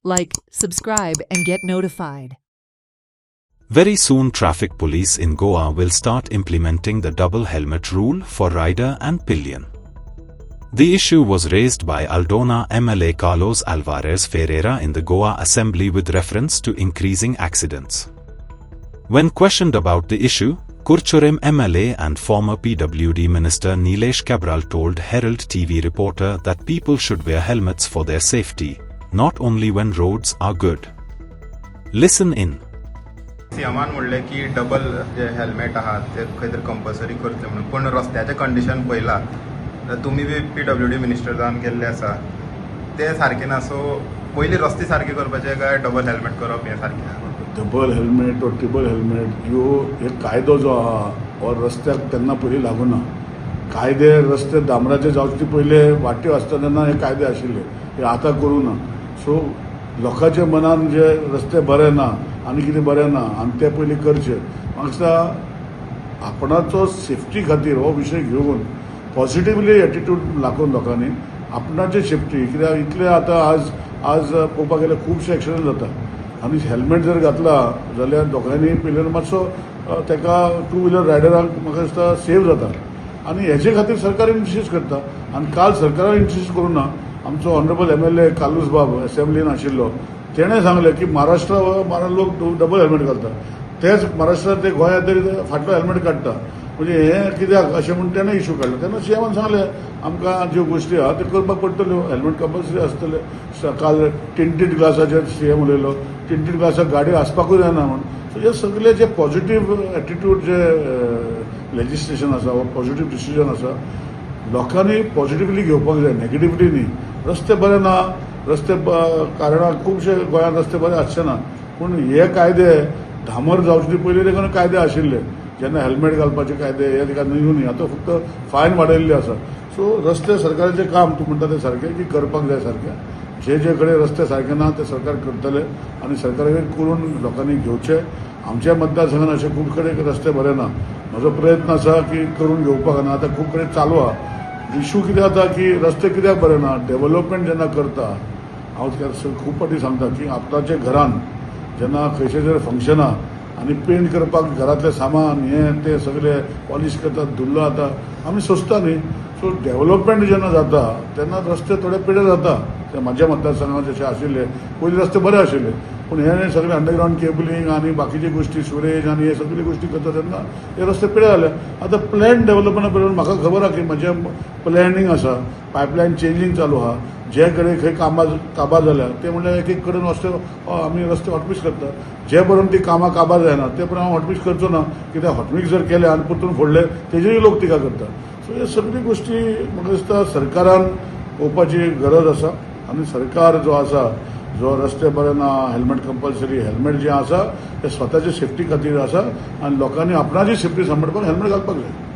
Like, subscribe and get notified. Very soon traffic police in Goa will start implementing the double helmet rule for rider and pillion. The issue was raised by Aldona MLA Carlos Alvarez Ferreira in the Goa Assembly with reference to increasing accidents. When questioned about the issue, Kurchurim MLA and former PWD Minister Nilesh Cabral told Herald TV reporter that people should wear helmets for their safety, not only when roads are good. Listen in. सीएमान म्हणले की double जे helmet आहात ते खंय तरी compulsory करतले म्हणून पण रस्त्याचे कंडिशन पळयला तुम्ही बी पीडब्ल्यूडी मिनिस्टर जावन गेल्ले आसा ते सारखे ना सो पयली रस्ते सारखे करपाचे काय डबल हेल्मेट करप हे सारखे डबल हेल्मेट वा ट्रिपल हेल्मेट ह्यो एक कायदो जो आहा हो रस्त्याक तेन्ना पयलीं लागूना कायदे रस्ते डांबराचे जावचे पयले वाट्यो आसता तेन्ना हे कायदे आशिल्ले हे आतां करूं ना सो लोकांच्या मनान जे रस्ते बरे ना आनी कितें बरें ना आनी ते पयलीं करचे म्हाका दिसता आपणाचो सेफ्टी खातीर हो विशय घेवन पॉझिटिव्हली एटिट्यूड लागून लोकांनी आपणाचे सेफ्टी कित्याक इतले आतां आज पळोवपाक गेल्यार खुबशे एक्सिडंट जाता आनी हेल्मेट जर घातला जाल्यार दोगांयनी पिल्ल्यार मातसो तेका टू व्हिलर रायडरांक म्हाका दिसता सेफ जाता आनी हेचे खातीर सरकार इनिशिएट करता आनी काल सरकारान इनिशिएट करूं ना आमचो ऑनरेबल MLA कालूस बाब असेंब्लीन आशिल्लो तेणें सांगलें की महाराष्ट्रा लोक डबल हेल्मेट घालता तेच महाराष्ट्रांत ते गोंयांत तरी फाटलो हेल्मेट काडटा म्हणजे हें कित्याक अशें म्हणून तेणें इश्यू काडलो तेन्ना सीएमान सांगलें आमकां ज्यो गोश्टी आहा त्यो करपाक पडटल्यो हेल्मेट कंपल्सरी आसतलें काल टिंटेड ग्लासाचेर सीएम उलयलो टिंटेड ग्लासाक गाडी आसपाकूच जायना म्हणून सो हे सगळे जे पॉझिटिव्ह एटिट्यूड जे लेजिस्लेशन आसा वा पॉझिटिव्ह डिसिजन आसा लोकांनी पॉझिटिव्हली घेवपाक जाय नेगेटिव्हली न्ही रस्ते बरे ना रस्ते कारणाक खुबशे गोंयांत रस्ते बरे आसचे ना पूण हे कायदे धामर जावचे पयलीं देखून कायदे आशिल्ले जेन्ना हेल्मेट घालपाचे कायदे हे तिका न्हू न्ही आतां फक्त फायन वाडयल्ली आसा सो रस्ते सरकाराचें काम तूं म्हणटा तें सारकें की करपाक जाय सारकें जे कडेन रस्ते सारके ना ते सरकार करतले आनी सरकारान करून लोकांनी घेवचे आमच्या मतदारसंघात अशे खूब कडेन रस्ते बरे ना म्हजो प्रयत्न आसा की करून घेवपाक आनी आतां खूब कडेन चालू आहा इश्यू कितें जाता की रस्ते कित्याक बरे ना डेव्हलपमेंट जेन्ना करता हांव खूब फावटी सांगता की आपणाच्या घरान जेन्ना खंयचें जर फंक्शन आहा आनी पेंट करपाक घरातलें सामान हें तें सगळें पॉलिश करतात धुल्लो जाता आमी सोंसता न्ही सो डेव्हलपमेंट जेन्ना जाता तेन्ना रस्ते थोडे पिडे जाता ते म्हाज्या मतदारसंघात जशे आशिल्ले पयलीं रस्ते बरे आशिल्ले पूण हे सगळे अंडरग्रावंड केबलिंग आनी बाकीचे गोश्टी सुरेज आनी हे सगळी गोश्टी करता तेन्ना हे रस्ते पिडे जाले आतां प्लॅन डेव्हलपमेंटा पळोवन म्हाका खबर आहा की म्हजें प्लॅनिंग आसा पायपलायन चेंजींग चालू आहा जे कडेन खंय काबार जाल्या ते म्हणल्यार एक एक कडेन आमी रस्ते हॉटमिक्स करता जे पर्यंत ती कामां काबार जायना ते पर्यंत हांव हॉटमिक्स करचो ना कित्याक हॉटमिक्स जर केले आनी परतून फोडले तेजेरूय लोक टिका करता सो हे सगळी गोश्टी म्हाका दिसता सरकारान पळोवपाची गरज आसा आनी सरकार जो आसा जो रस्ते बरे ना हेल्मेट कंपल्सरी हेल्मेट जे आसा ते स्वताचे सेफ्टी खातीर आसा आनी लोकांनी आपणाची सेफ्टी सांबाळपाक हेल्मेट घालपाक जाय